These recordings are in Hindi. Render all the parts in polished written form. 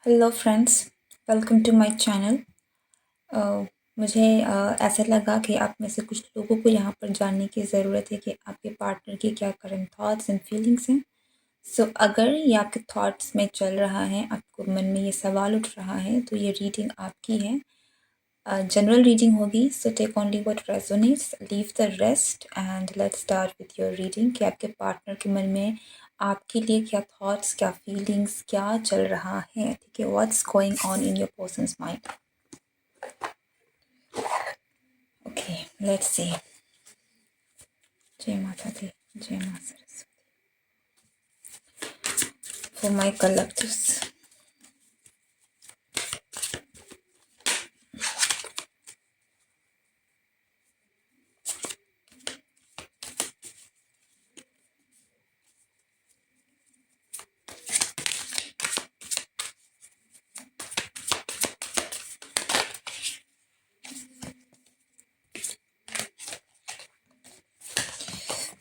Hello friends, welcome to my channel. मुझे ऐसा लगा कि आप में से कुछ लोगों को यहाँ पर जानने की ज़रूरत है कि आपके पार्टनर की क्या करंट थॉट्स एंड फीलिंग्स हैं। अगर ये आपके थॉट्स में चल रहा है, आपको मन में ये सवाल उठ रहा है, तो ये रीडिंग आपकी है। जनरल रीडिंग होगी, so take only what resonates, leave the rest and let's start with your reading कि आपके पार्टनर के मन में आपके लिए क्या थॉट्स, क्या फीलिंग्स, क्या चल रहा है। ठीक है, what's going on in your persons mind. Okay, let's see. जय माता दी, जय माता सरस्वती। फॉर माय कलेक्टिव्स,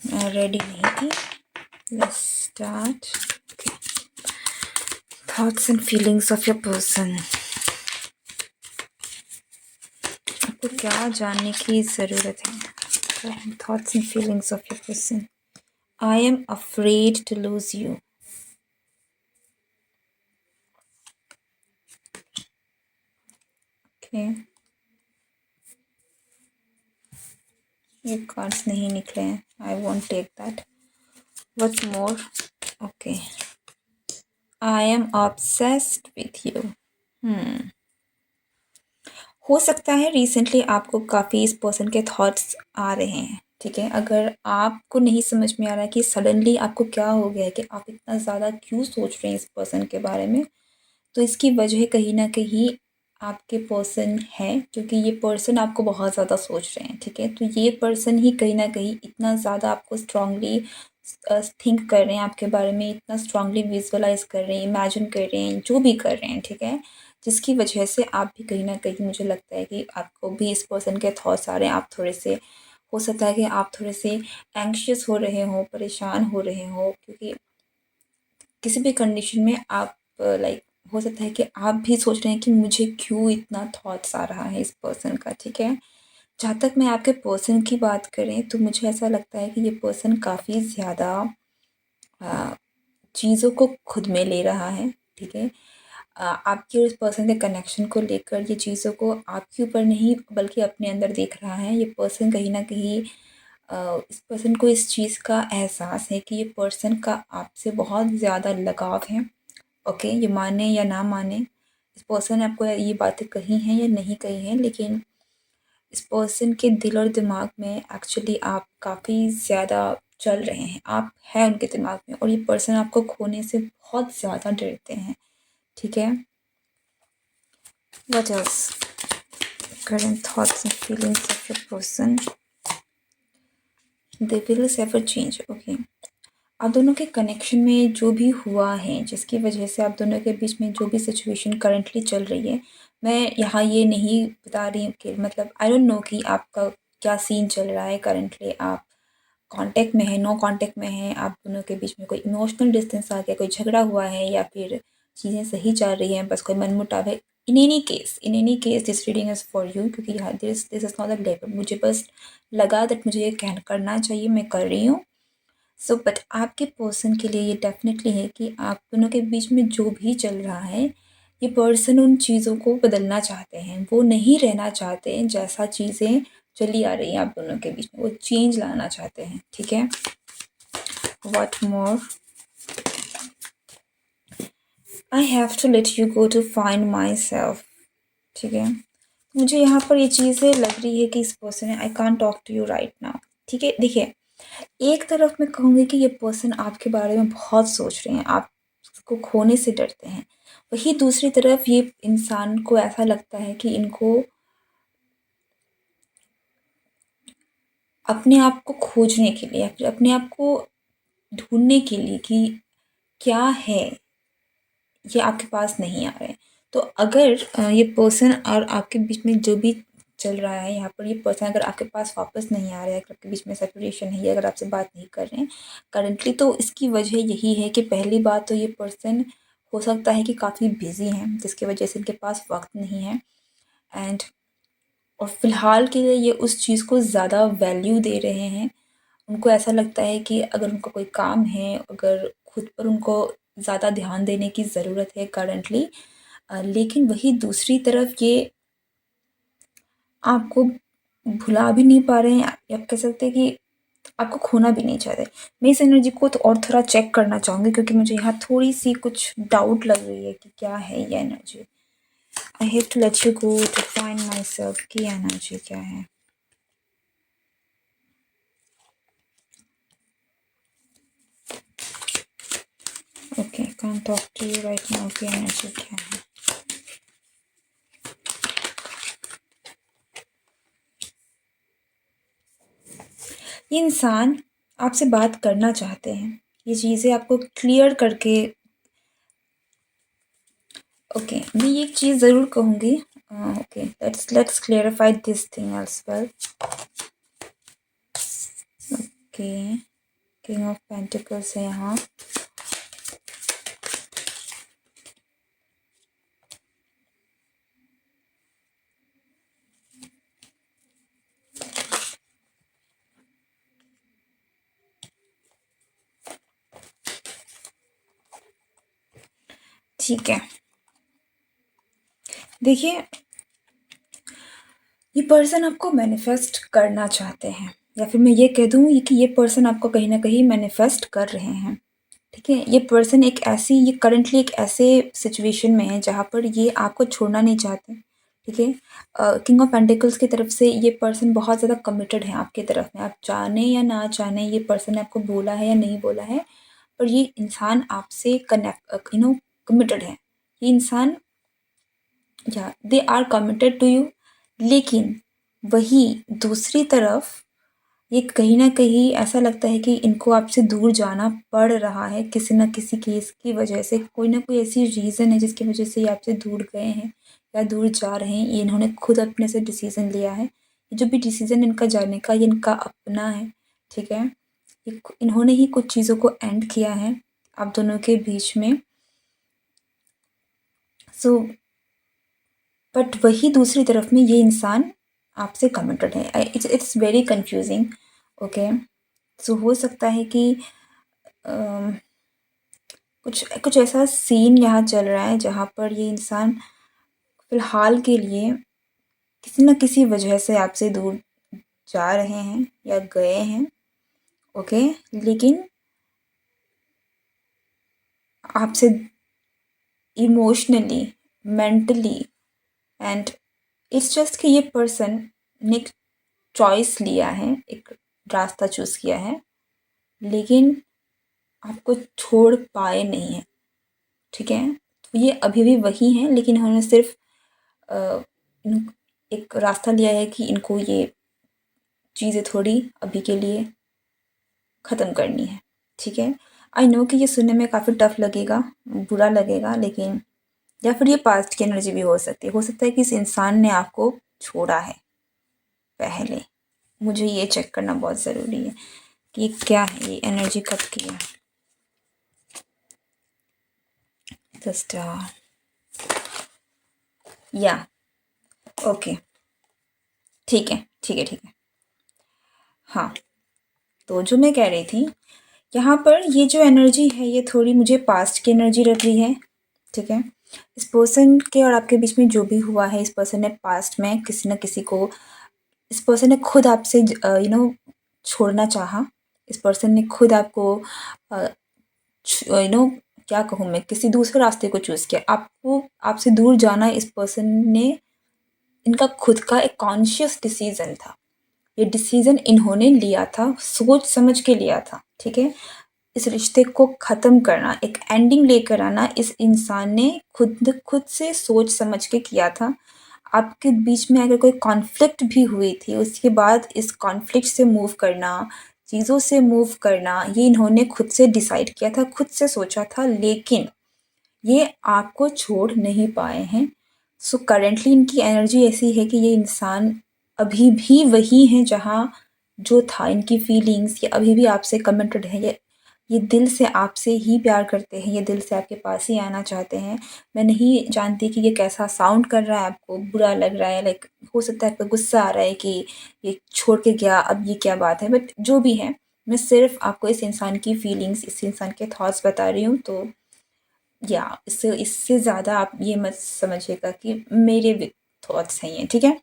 मैं रेडी नहीं थी। Let's start. Thoughts and feelings of your person. आपको क्या जानने की ज़रूरत है? Thoughts and feelings of your person. I am afraid to lose you. Okay. ये कार्ड्स नहीं निकले हैं. I won't take that. What's more? Okay. I am obsessed with you. हो सकता है रिसेंटली आपको काफ़ी इस पर्सन के थॉट्स आ रहे हैं। ठीक है, अगर आपको नहीं समझ में आ रहा है कि सडनली आपको क्या हो गया है कि आप इतना ज़्यादा क्यों सोच रहे हैं इस पर्सन के बारे में, तो इसकी वजह कहीं ना कहीं आपके पर्सन है, क्योंकि ये पर्सन आपको बहुत ज़्यादा सोच रहे हैं। ठीक है, तो ये पर्सन ही कहीं ना कहीं इतना ज़्यादा आपको स्ट्रांगली थिंक कर रहे हैं, आपके बारे में इतना स्ट्रांगली विजुअलाइज कर रहे हैं, इमेजिन कर रहे हैं, जो भी कर रहे हैं। ठीक है, जिसकी वजह से आप भी कहीं ना कहीं, मुझे लगता है कि आपको भी इस पर्सन के थॉट्स आ रहे हैं। आप थोड़े से, हो सकता है कि आप थोड़े से एंग्शियस हो रहे हो, परेशान हो रहे हो, क्योंकि किसी भी कंडीशन में आप लाइक हो सकता है कि आप भी सोच रहे हैं कि मुझे क्यों इतना थॉट्स आ रहा है इस पर्सन का। ठीक है, जहाँ तक मैं आपके पर्सन की बात करें तो मुझे ऐसा लगता है कि ये पर्सन काफ़ी ज़्यादा चीज़ों को खुद में ले रहा है। ठीक है, आपके और इस पर्सन के कनेक्शन को लेकर ये चीज़ों को आपके ऊपर नहीं बल्कि अपने अंदर देख रहा है। ये पर्सन कहीं ना कहीं इस पर्सन को इस चीज़ का एहसास है कि ये पर्सन का आपसे बहुत ज़्यादा लगाव है। ओके, ये माने या ना माने, इस पर्सन ने आपको ये बातें कही हैं या नहीं कही हैं, लेकिन इस पर्सन के दिल और दिमाग में एक्चुअली आप काफ़ी ज़्यादा चल रहे हैं, आप हैं उनके दिमाग में, और ये पर्सन आपको खोने से बहुत ज़्यादा डरते हैं। ठीक है, what else? Current thoughts and feelings of your person, they will ever change. Okay, आप दोनों के कनेक्शन में जो भी हुआ है, जिसकी वजह से आप दोनों के बीच में जो भी सिचुएशन करंटली चल रही है, मैं यहाँ ये नहीं बता रही हूँ कि मतलब आई डोंट नो कि आपका क्या सीन चल रहा है करंटली। आप कांटेक्ट में है, नो कांटेक्ट में है, आप दोनों के बीच में कोई इमोशनल डिस्टेंस आ गया, कोई झगड़ा हुआ है, या फिर चीज़ें सही चल रही हैं, बस कोई मनमुटाव है। In any case this reading is for you, क्योंकि यहाँ this this is not the level. मुझे बस लगा दैट मुझे ये करना चाहिए, मैं कर रही हूँ। बट आपके पर्सन के लिए ये डेफिनेटली है कि आप दोनों के बीच में जो भी चल रहा है, ये पर्सन उन चीज़ों को बदलना चाहते हैं। वो नहीं रहना चाहते हैं जैसा चीज़ें चली आ रही हैं आप दोनों के बीच में, वो चेंज लाना चाहते हैं। ठीक है, what more? I have to let you go to find myself. ठीक है, मुझे यहाँ पर ये चीज़ें लग रही है कि इस पर्सन है, I can't talk to you right now. ठीक है, देखिए, एक तरफ मैं कहूँगी कि ये पर्सन आपके बारे में बहुत सोच रहे हैं, आप उसको खोने से डरते हैं। वही दूसरी तरफ ये इंसान को ऐसा लगता है कि इनको अपने आप को खोजने के लिए या फिर अपने आप को ढूँढने के लिए कि क्या है, ये आपके पास नहीं आ रहे हैं। तो अगर ये पर्सन और आपके बीच में जो भी चल रहा है, यहाँ पर ये पर्सन अगर आपके पास वापस नहीं आ रहा है, अगर आपके बीच में सेपरेशन है, अगर आपसे बात नहीं कर रहे हैं करंटली, तो इसकी वजह यही है कि पहली बात तो ये पर्सन हो सकता है कि काफ़ी बिज़ी हैं, जिसकी वजह से इनके पास वक़्त नहीं है। एंड और फ़िलहाल के लिए ये उस चीज़ को ज़्यादा वैल्यू दे रहे हैं। उनको ऐसा लगता है कि अगर उनका कोई काम है, अगर खुद पर उनको ज़्यादा ध्यान देने की ज़रूरत है करंटली, लेकिन वही दूसरी तरफ ये आपको भुला भी नहीं पा रहे हैं, या आप कह सकते हैं कि आपको खोना भी नहीं चाहते। मैं इस एनर्जी को तो और थोड़ा चेक करना चाहूँगी, क्योंकि मुझे यहाँ थोड़ी-सी कुछ डाउट लग रही है कि क्या है ये energy. I have to let you go to find myself कि एनर्जी क्या है। Okay, can't talk to you right now कि एनर्जी क्या है। ये इंसान आपसे बात करना चाहते हैं, ये चीज़ें आपको क्लियर करके। ओके, मैं ये एक चीज़ ज़रूर कहूँगी। Okay, let's clarify this thing as well. Okay, king of pentacles है यहाँ। ठीक है, देखिए, ये पर्सन आपको मैनिफेस्ट करना चाहते हैं, या फिर मैं ये कह दूँ कि ये पर्सन आपको कहीं ना कहीं मैनिफेस्ट कर रहे हैं। ठीक है, ये पर्सन ये करंटली एक ऐसे सिचुएशन में है जहाँ पर ये आपको छोड़ना नहीं चाहते। ठीक है, किंग ऑफ पेंटिकल्स की तरफ से ये पर्सन बहुत ज़्यादा कमिटेड है आपकी तरफ में। आप जाने या ना जाने, ये पर्सन ने आपको बोला है या नहीं बोला है, पर ये इंसान आपसे कमिटेड है। ये इंसान, या they are committed to you. लेकिन वही दूसरी तरफ ये कहीं न कहीं ऐसा लगता है कि इनको आपसे दूर जाना पड़ रहा है, किसी न किसी केस की वजह से। कोई ना कोई ऐसी रीज़न है जिसकी वजह से ये आपसे दूर गए हैं या दूर जा रहे हैं। ये इन्होंने खुद अपने से डिसीज़न लिया है। ये जो भी डिसीज़न इनका जाने का, ये इनका अपना है, ठीक है? इन्होंने ही कुछ चीज़ों को एंड किया है आप दोनों के बीच में। सो बट वही दूसरी तरफ में ये इंसान आपसे कमिटेड है। It's very confusing. ओके, सो हो सकता है कि अम, कुछ कुछ ऐसा सीन यहाँ चल रहा है जहाँ पर ये इंसान फ़िलहाल के लिए किसी न किसी वजह से आपसे दूर जा रहे हैं या गए हैं। ओके, लेकिन आपसे emotionally, mentally, and it's just कि ये पर्सन ने एक चॉइस लिया है, एक रास्ता चूज़ किया है, लेकिन आपको छोड़ पाए नहीं हैं। ठीक है? तो ये अभी भी वही हैं, लेकिन इन्होंने सिर्फ़ एक रास्ता लिया है कि इनको ये चीज़ें थोड़ी अभी के लिए ख़त्म करनी है। ठीक है? आई नो कि ये सुनने में काफ़ी टफ़ लगेगा, बुरा लगेगा, लेकिन या फिर ये पास्ट की एनर्जी भी हो सकती है। हो सकता है कि इस इंसान ने आपको छोड़ा है पहले। मुझे ये चेक करना बहुत ज़रूरी है कि ये क्या है, ये एनर्जी कब की है। द स्टार, या ओके, ठीक है, ठीक है, ठीक है। हाँ, तो जो मैं कह रही थी, यहाँ पर ये जो एनर्जी है ये थोड़ी मुझे पास्ट की एनर्जी लग रही है। ठीक है, इस पर्सन के और आपके बीच में जो भी हुआ है, इस पर्सन ने पास्ट में किसी न किसी को, इस पर्सन ने खुद आपसे छोड़ना चाहा। इस पर्सन ने खुद आपको क्या कहूँ मैं, किसी दूसरे रास्ते को चूज़ किया। आपको आपसे दूर जाना इस पर्सन ने, इनका खुद का एक कॉन्शियस डिसीज़न था। ये डिसीज़न इन्होंने लिया था, सोच समझ के लिया था। ठीक है? इस रिश्ते को ख़त्म करना, एक एंडिंग लेकर आना, इस इंसान ने खुद खुद से सोच समझ के किया था। आपके बीच में अगर कोई कॉन्फ्लिक्ट भी हुई थी, उसके बाद इस कॉन्फ्लिक्ट से मूव करना, चीज़ों से मूव करना, ये इन्होंने खुद से डिसाइड किया था, खुद से सोचा था, लेकिन ये आपको छोड़ नहीं पाए हैं। सो करेंटली इनकी एनर्जी ऐसी है कि ये इंसान अभी भी वही हैं जहाँ जो था। इनकी फीलिंग्स ये अभी भी आपसे कमिटेड है। ये ये दिल से आपसे ही प्यार करते हैं, ये दिल से आपके पास ही आना चाहते हैं। मैं नहीं जानती कि ये कैसा साउंड कर रहा है आपको, बुरा लग रहा है, लाइक हो सकता है आपको गुस्सा आ रहा है कि ये छोड़ के गया, अब ये क्या बात है? बट जो भी है, मैं सिर्फ़ आपको इस इंसान की फीलिंग्स, इस इंसान के थॉट्स बता रही हूँ। तो या इससे इससे ज़्यादा आप ये मत समझिएगा कि मेरे भी थॉट्स हैं ये, ठीक है?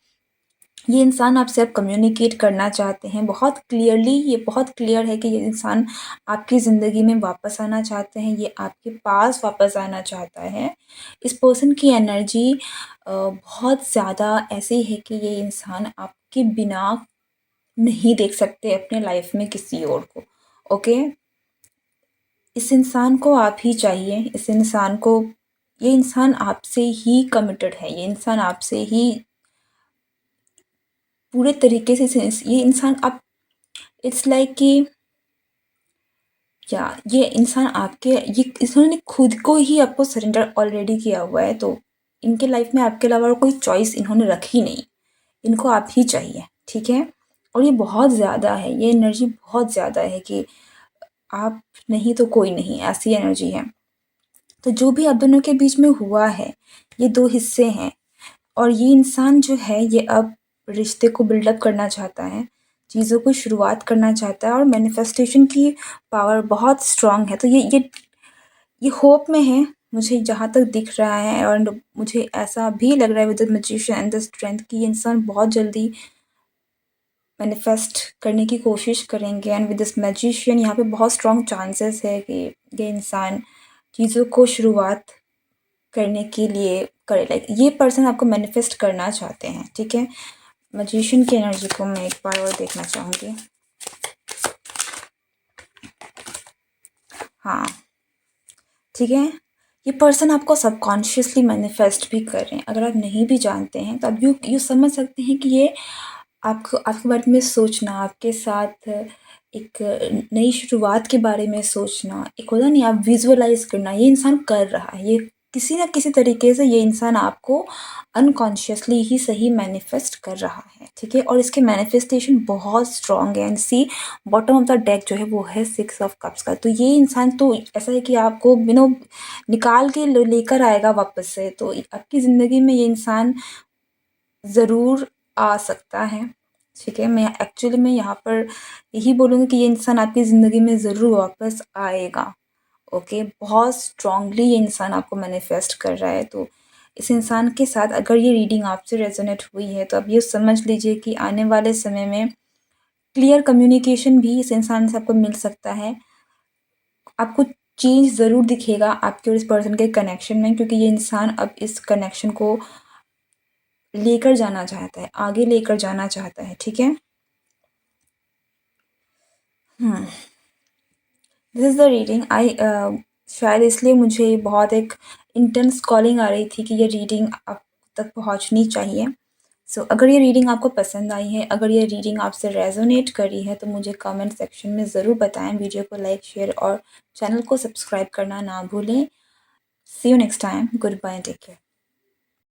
ये इंसान आपसे अब कम्युनिकेट करना चाहते हैं बहुत क्लियरली, ये बहुत क्लियर है कि ये इंसान आपकी ज़िंदगी में वापस आना चाहते हैं, ये आपके पास वापस आना चाहता है। इस पर्सन की एनर्जी बहुत ज़्यादा ऐसी है कि ये इंसान आपके बिना नहीं देख सकते अपने लाइफ में किसी और को, ओके? इस इंसान को आप ही चाहिए, इस इंसान को, ये इंसान आपसे ही कमिटेड है, ये इंसान आपसे ही पूरे तरीके से ये इंसान आप, इट्स लाइक कि या ये इंसान आपके, ये इन्होंने खुद को ही आपको सरेंडर ऑलरेडी किया हुआ है। तो इनके लाइफ में आपके अलावा और कोई चॉइस इन्होंने रखी नहीं, इनको आप ही चाहिए, ठीक है? और ये बहुत ज़्यादा है, ये एनर्जी बहुत ज़्यादा है कि आप नहीं तो कोई नहीं, ऐसी एनर्जी है। तो जो भी आप दोनों के बीच में हुआ है, ये 2 हिस्से हैं और ये इंसान जो है ये अब रिश्ते को बिल्डअप करना चाहता है, चीज़ों को शुरुआत करना चाहता है और मैनिफेस्टेशन की पावर बहुत स्ट्रॉन्ग है। तो ये होप में है, मुझे जहाँ तक दिख रहा है, और मुझे ऐसा भी लग रहा है with the magician and the strength कि ये इंसान बहुत जल्दी मैनिफेस्ट करने की कोशिश करेंगे। एंड विद दिस मैजिशियन यहाँ पे बहुत स्ट्रॉन्ग चांसेस है कि ये इंसान चीज़ों को शुरुआत करने के लिए करे, लाइक ये पर्सन आपको मैनिफेस्ट करना चाहते हैं, ठीक है? मैजिशियन की एनर्जी को मैं एक बार और देखना चाहूँगी। हाँ, ठीक है? ये पर्सन आपको सबकॉन्शियसली मैनिफेस्ट भी कर रहे हैं। अगर आप नहीं भी जानते हैं तो आप यूँ समझ सकते हैं कि ये आपको, आपके बारे में सोचना, आपके साथ एक नई शुरुआत के बारे में सोचना, एक होता नहीं, आप विज़ुअलाइज़ करना, ये इंसान कर रहा है। ये किसी न किसी तरीके से ये इंसान आपको अनकॉन्शियसली ही सही मैनिफेस्ट कर रहा है, ठीक है? और इसके मैनिफेस्टेशन बहुत स्ट्रॉन्ग है। And see, bottom of the deck जो है वो है 6 ऑफ कप्स का। तो ये इंसान तो ऐसा है कि आपको निकाल के लेकर आएगा वापस से। तो आपकी ज़िंदगी में ये इंसान ज़रूर आ सकता है, ठीक है? मैं एक्चुअली में यहाँ पर यही बोलूँगी कि ये इंसान आपकी ज़िंदगी में ज़रूर वापस आएगा, ओके? बहुत स्ट्रॉन्गली ये इंसान आपको मैनिफेस्ट कर रहा है। तो इस इंसान के साथ अगर ये रीडिंग आपसे रेजोनेट हुई है तो आप ये समझ लीजिए कि आने वाले समय में क्लियर कम्युनिकेशन भी इस इंसान से आपको मिल सकता है। आपको चेंज ज़रूर दिखेगा आपके और इस पर्सन के कनेक्शन में, क्योंकि ये इंसान अब इस कनेक्शन को लेकर जाना चाहता है, आगे लेकर जाना चाहता है, ठीक है? This is the reading I, शायद इसलिए मुझे बहुत एक इंटेंस कॉलिंग आ रही थी कि ये रीडिंग आप तक पहुंचनी चाहिए। सो अगर ये रीडिंग आपको पसंद आई है, अगर ये रीडिंग आपसे रेजोनेट करी है तो मुझे कमेंट सेक्शन में ज़रूर बताएं। वीडियो को लाइक, शेयर और चैनल को सब्सक्राइब करना ना भूलें। See you next time, good bye, take care.